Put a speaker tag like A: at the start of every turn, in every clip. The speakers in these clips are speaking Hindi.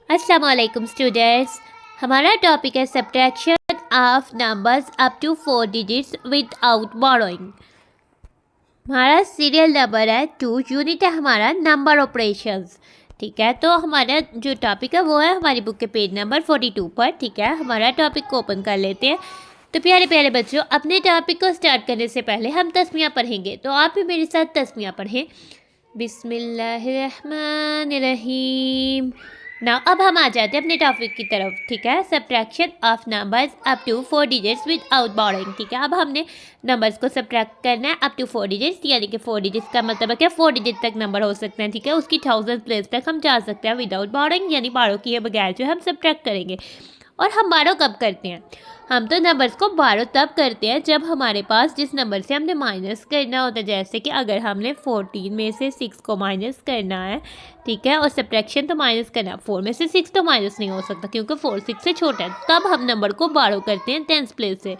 A: अस्सलाम वालेकुम स्टूडेंट्स। हमारा टॉपिक है subtraction of numbers up to 4 digits without borrowing. हमारा सीरियल नंबर है 2, यूनिट है हमारा नंबर ऑपरेशंस। ठीक है, तो हमारा जो टॉपिक है वो है हमारी बुक के पेज नंबर 42 पर। ठीक है, हमारा टॉपिक को ओपन कर लेते हैं। तो प्यारे प्यारे बच्चों, अपने टॉपिक को स्टार्ट करने से पहले हम तस्मियाँ पढ़ेंगे, तो आप भी मेरे साथ तस्मियाँ पढ़ें। बिस्मिल्लाहिर्रहमानिर्रहीम। ना अब हम आ जाते हैं अपने टॉपिक की तरफ। ठीक है, subtraction of numbers up to 4 digits without borrowing. ठीक है, अब हमने नंबर्स को सब्ट्रैक्ट करना है अप टू 4 डिजिट्स, यानी कि 4 डिजिट्स का मतलब है कि 4 डिजिट तक नंबर हो सकते हैं। ठीक है, उसकी 1000 प्लेस तक हम जा सकते हैं विदाउट बोरोइंग, यानी बारो किए बगैर जो हम सब्ट्रैक्ट करेंगे। और हम बारो कब करते हैं? हम तो नंबर्स को बारो तब करते हैं जब हमारे पास जिस नंबर से हमने माइनस करना होता है, जैसे कि अगर हमने 14 में से 6 को माइनस करना है, ठीक है, और सब्ट्रैक्शन तो माइनस करना है, 4 में से 6 तो माइनस नहीं हो सकता क्योंकि 4 6 से छोटा है, तब हम नंबर को बारो करते हैं 10th प्लेस से।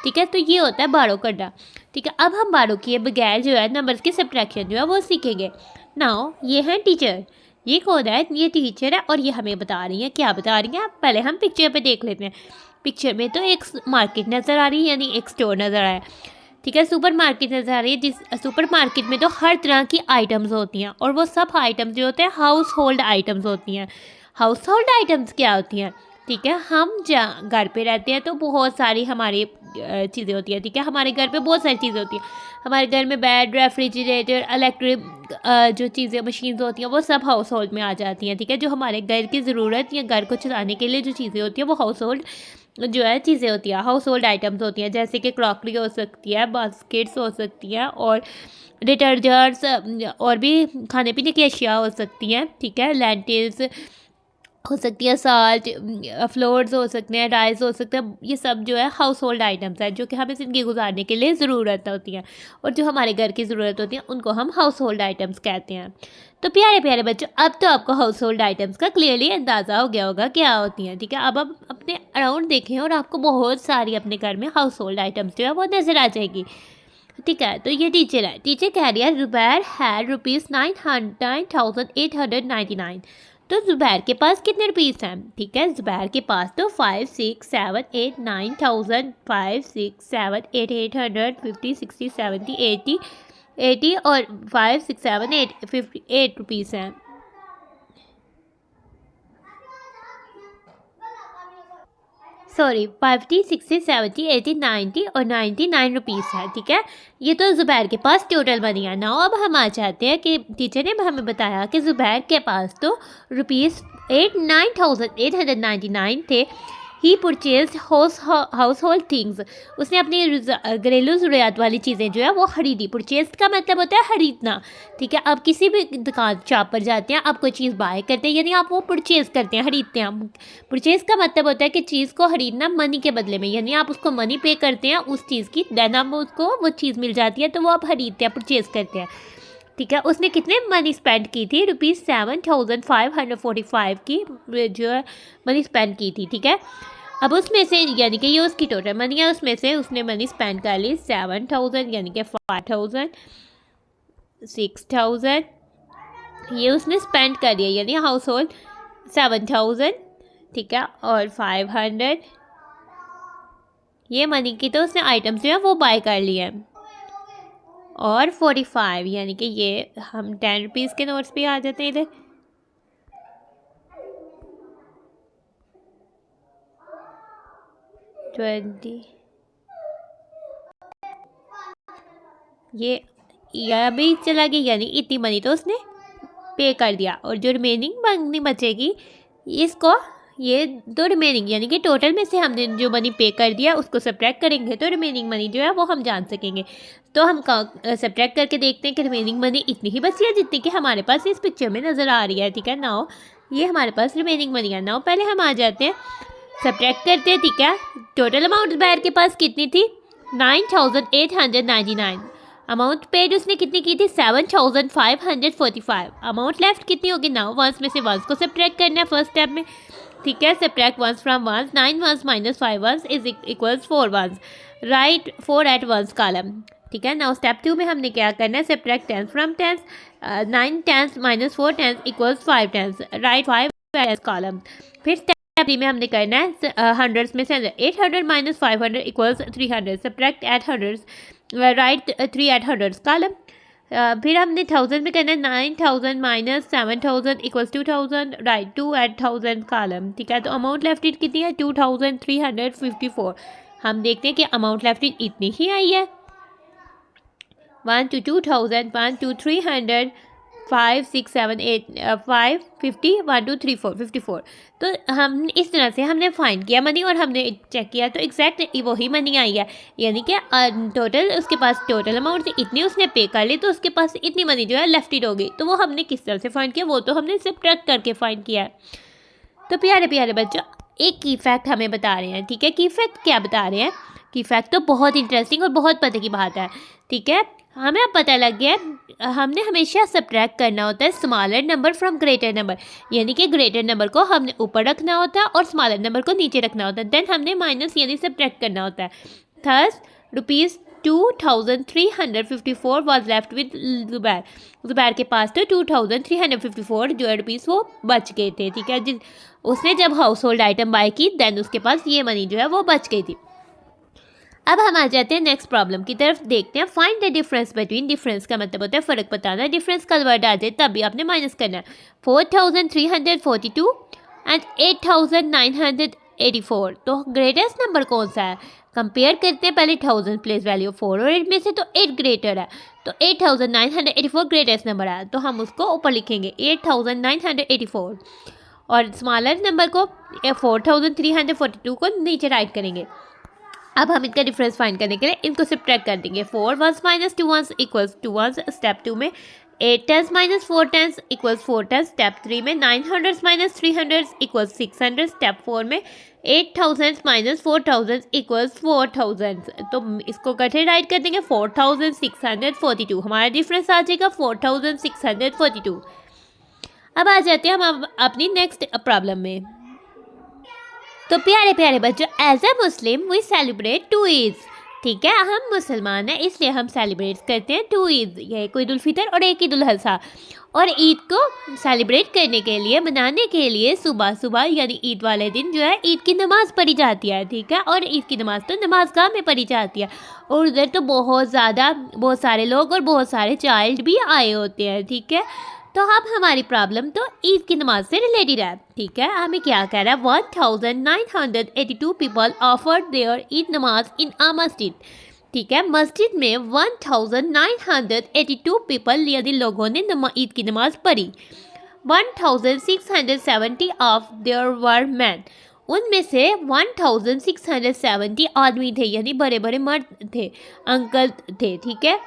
A: ठीक है, तो ये होता है बारो करना। ठीक है, अब हम बारो किए बगैर जो है नंबर्स की सब्ट्रैक्शन जो है वो सीखेंगे। नाउ ये है टीचर, ये कौन है? ये टीचर है और ये हमें बता रही है। क्या बता रही है? पहले हम पिक्चर पे देख लेते हैं। पिक्चर में तो एक मार्केट नज़र आ रही है, यानी एक स्टोर नज़र आया। ठीक है, सुपर मार्केट नज़र आ रही है, जिस सुपर मार्केट में तो हर तरह की आइटम्स होती हैं, और वो सब आइटम्स जो होते हैं हाउस होल्ड आइटम्स होती हैं। हाउस होल्ड आइटम्स क्या होती हैं? ठीक है, हम जहाँ घर पे रहते हैं तो बहुत सारी हमारी चीज़ें होती हैं। ठीक है, हमारे घर पे बहुत सारी चीज़ें होती हैं। हमारे घर में बेड, रेफ्रिजरेटर, इलेक्ट्रिक जो चीज़ें मशीन्स होती हैं वो सब हाउस होल्ड में आ जाती हैं। ठीक है, जो हमारे घर की ज़रूरत या घर को चलाने के लिए जो चीज़ें होती हैं वो हाउस होल्ड जो है चीज़ें होती हैं, हाउस होल्ड आइटम्स होती हैं, जैसे कि क्रॉकरी हो सकती है, बास्केट्स हो सकती हैं, और डिटर्जेंट्स, और भी खाने पीने की अशिया हो सकती हैं। ठीक है, लेंटिल्स हो सकती है, साल्ट, फ्लोर्स हो सकते हैं, राइस हो सकते हैं। ये सब जो है हाउस होल्ड आइटम्स हैं जो कि हमें ज़िंदगी गुजारने के लिए ज़रूरत होती हैं, और जो हमारे घर की ज़रूरत होती है उनको हम हाउस होल्ड आइटम्स कहते हैं। तो प्यारे प्यारे बच्चों, अब तो आपको हाउस होल्ड आइटम्स का क्लियरली अंदाज़ा हो गया होगा क्या होती हैं। ठीक है, अब आप अपने अराउंड देखें और आपको बहुत सारी अपने घर में हाउस होल्ड आइटम्स जो है वो नज़र आ जाएगी। ठीक है, तो ये टीचर है। टीचर कह रही है जुबैर है ₹9,899। तो जुबैर के पास कितने रुपीस हैं? ठीक है, जुबैर के पास तो 5 6 7 8 9,000, 5 6 7 8 800, 50 60 70 80 और 5 6 7 8 58 रुपीस हैं। सॉरी, 50 60 70 80 90 और 99 रुपीस है। ठीक है, ये तो ज़ुबैर के पास टोटल मनी है। नाउ अब हम आ जाते हैं कि टीचर ने हमें बताया कि ज़ुबैर के पास तो ₹9,899 थे। ही परचेज्ड हाउस होल्ड थिंग्स। उसने अपनी घरेलू ज़रूरियात वाली चीज़ें जो है वो खरीदी। परचेज का मतलब होता है खरीदना। ठीक है, आप किसी भी दुकान शॉप पर जाते हैं, आप कोई चीज़ बाय करते हैं, यानी आप वो परचेज़ करते हैं, खरीदते हैं। परचेज़ का मतलब होता है कि चीज़ को खरीदना मनी के बदले में, यानी आप उसको मनी पे करते हैं उस चीज़ की, देन आप उसको वो चीज़ मिल जाती है तो वो आप खरीदते हैं, परचेज़ करते हैं। ठीक है, उसने कितने मनी स्पेंड की थी? ₹7,545 की जो है मनी स्पेंड की थी। ठीक है, अब उसमें से यानी कि ये उसकी टोटल मनी है, उसमें से उसने मनी स्पेंड कर ली 7,000, यानी कि 5,000, 6,000 ये उसने स्पेंड कर दिया, यानी हाउस होल्ड 7,000। ठीक है, और 500 ये मनी की तो उसने आइटम्स जो है वो बाय कर लिए, और 45 यानी कि ये हम 10 रुपीज़ के नोट्स पे आ जाते हैं इधर। ये अभी चला गया, यानी इतनी मनी तो उसने पे कर दिया, और जो रिमेनिंग मनी बचेगी इसको ये दो रिमेनिंग, यानी कि टोटल में से हमने जो मनी पे कर दिया उसको सब्ट्रैक्ट करेंगे तो रिमेनिंग मनी जो है वो हम जान सकेंगे। तो हम सब्ट्रैक्ट करके देखते हैं कि रिमेनिंग मनी इतनी ही बची है जितनी कि हमारे पास इस पिक्चर में नज़र आ रही है। ठीक है, नाउ ये हमारे पास रिमेनिंग मनी है। नाउ पहले हम आ जाते हैं, सब्ट्रैक्ट करते हैं। ठीक है, टोटल अमाउंट बाहर के पास कितनी थी? 9,899। अमाउंट पेड उसने कितनी की थी? 7,545। अमाउंट लेफ्ट कितनी होगी? नाउ वंस में से वंस को सब्ट्रैक्ट करना है फर्स्ट स्टेप में। ठीक है, subtract ones from ones, 9 ones minus 5 ones is equals 4 ones, write 4 at ones column. ठीक है, नाउ स्टेप 2 में हमने क्या करना है? Subtract 10 from 10, 9 10 minus 4 10 equals 5 10, write 5 as column. फिर स्टेप 3 में हमने करना है हंड्रेड्स में से 800 minus 500 equals 300, subtract eight hundreds, write 3 at hundreds column. फिर हमने 1000 में करना है 9000 minus 7000 equals 2000, write 2 at 1000 column. ठीक है, तो अमाउंट लेफ्ट इट कितनी है 2354। हम देखते हैं कि अमाउंट लेफ्ट इट इतनी ही आई है, 1 to 2000, 1 to 300, 5 6 7 8 5 50, 1 2 3 4 54। तो हम इस तरह से हमने फाइंड किया मनी और हमने चेक किया तो एग्जैक्ट वही मनी आई है, यानी कि टोटल उसके पास टोटल अमाउंट से इतनी उसने पे कर ली, तो उसके पास इतनी मनी जो है लेफ्टेड हो गई। तो वो हमने किस तरह से फाइंड किया, वो तो हमने सब्ट्रैक्ट करके फाइंड किया है। तो प्यारे प्यारे बच्चों, एक की फैक्ट हमें बता रहे हैं। ठीक है, की फैक्ट क्या बता रहे हैं, की फैक्ट तो बहुत इंटरेस्टिंग और बहुत पते की बात है। ठीक है, हमें अब पता लग गया हमने हमेशा सब्ट्रैक्ट करना होता है smaller number from greater number, यानी कि ग्रेटर नंबर को हमने ऊपर रखना होता है और स्मॉलर नंबर को नीचे रखना होता है। देन हमने माइनस यानी सब्ट्रैक्ट करना होता है। थर्स ₹2354 was left with Zubair. Zubair के पास तो 2354 जो है रुपीज़ वो बच गए थे। ठीक है, जिस उसने जब हाउस होल्ड आइटम बाय की देन उसके पास ये मनी जो है वो बच गई थी। अब हम आ जाते हैं नेक्स्ट प्रॉब्लम की तरफ, देखते हैं find the difference between. Difference का मतलब होता है फ़र्क बताना, डिफरेंस का वर्ड आ जाए तब भी आपने माइनस करना है। 4342 एंड 8984। तो ग्रेटेस्ट नंबर कौन सा है, कंपेयर करते हैं पहले 1000 प्लेस वैल्यू 4 और 8 में से, तो 8 ग्रेटर है, तो 8984 ग्रेटेस्ट नंबर है, तो हम उसको ऊपर लिखेंगे 8984 और स्मॉलर नंबर को 4342 को नीचे राइट करेंगे। अब हम इनका डिफरेंस फाइंड करने के लिए इनको सब्ट्रैक्ट कर देंगे। 4 ones minus 2 ones equals 2 ones step 2 में, 8 tens minus 4 tens equals 4 tens step 3 में, 900 माइनस 300 इक्वल्स 600 स्टेप 4 में, 8000 माइनस 4000 इक्वल्स 4000। तो इसको कटे राइट कर देंगे 4642। हमारा डिफरेंस आ जाएगा 4642। अब आ जाते हैं हम अपनी नेक्स्ट प्रॉब्लम में। तो प्यारे प्यारे बच्चों, as a Muslim we celebrate 2 Eid. ठीक है, हम मुसलमान हैं इसलिए हम सेलिब्रेट करते हैं 2 ईद, ये एक ईद उल फितर और एक ईद उल अज़हा। और ईद को सेलिब्रेट करने के लिए, मनाने के लिए सुबह सुबह यानी ईद वाले दिन जो है ईद की नमाज़ पढ़ी जाती है। ठीक है, और ईद की नमाज़ तो नमाज़गाह में पढ़ी जाती है और उधर तो बहुत सारे लोग और बहुत सारे चाइल्ड भी आए होते हैं। ठीक है, तो अब हमारी प्रॉब्लम तो ईद की नमाज से रिलेटेड है। ठीक है, हमें क्या कह रहा है 1982 पीपल ऑफर्ड देयर ईद नमाज इन अ मस्जिद। ठीक है, मस्जिद में 1982 पीपल यानी लोगों ने ईद की नमाज पढ़ी। 1670 ऑफ देयर वर मैन, उनमें से 1670 आदमी थे यानी बड़े बड़े मर्द थे, अंकल थे। ठीक है,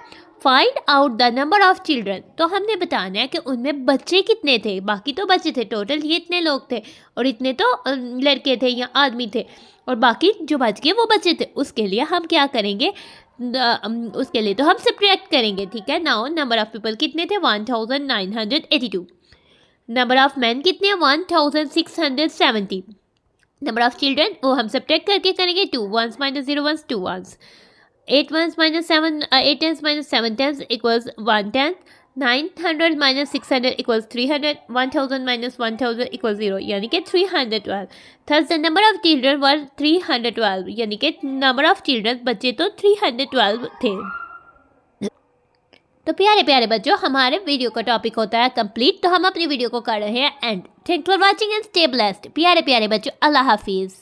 A: find out the number of children, तो हमने बताना है कि उनमें बच्चे कितने थे, बाकी तो बच्चे थे, टोटल ये इतने लोग थे और इतने तो लड़के थे या आदमी थे और बाकी जो बच गए वो बच्चे थे। उसके लिए हम क्या करेंगे, उसके लिए तो हम सब्ट्रैक्ट करेंगे। ठीक है, नाउ नंबर ऑफ पीपल कितने थे 1982, नंबर ऑफ मैन कितने 1670, नंबर ऑफ चिल्ड्रन वो हम सब्ट्रैक्ट करके करेंगे 2 ones minus 0 ones 2 ones, 8 ones minus 7 8 tens minus 7 tens equals 1 tens, 900 minus 600 equals 300, 1000 minus 1000 equals 0 यानी कि 312। Thus the number of children were 312 यानी कि नंबर ऑफ चिल्ड्रन बच्चे तो 312 थे। तो प्यारे प्यारे बच्चों, हमारे वीडियो का टॉपिक होता है कंप्लीट, तो हम अपनी वीडियो को कर रहे हैं and. Thanks for watching and stay blessed. प्यारे प्यारे बच्चों, अल्लाह हाफिज़।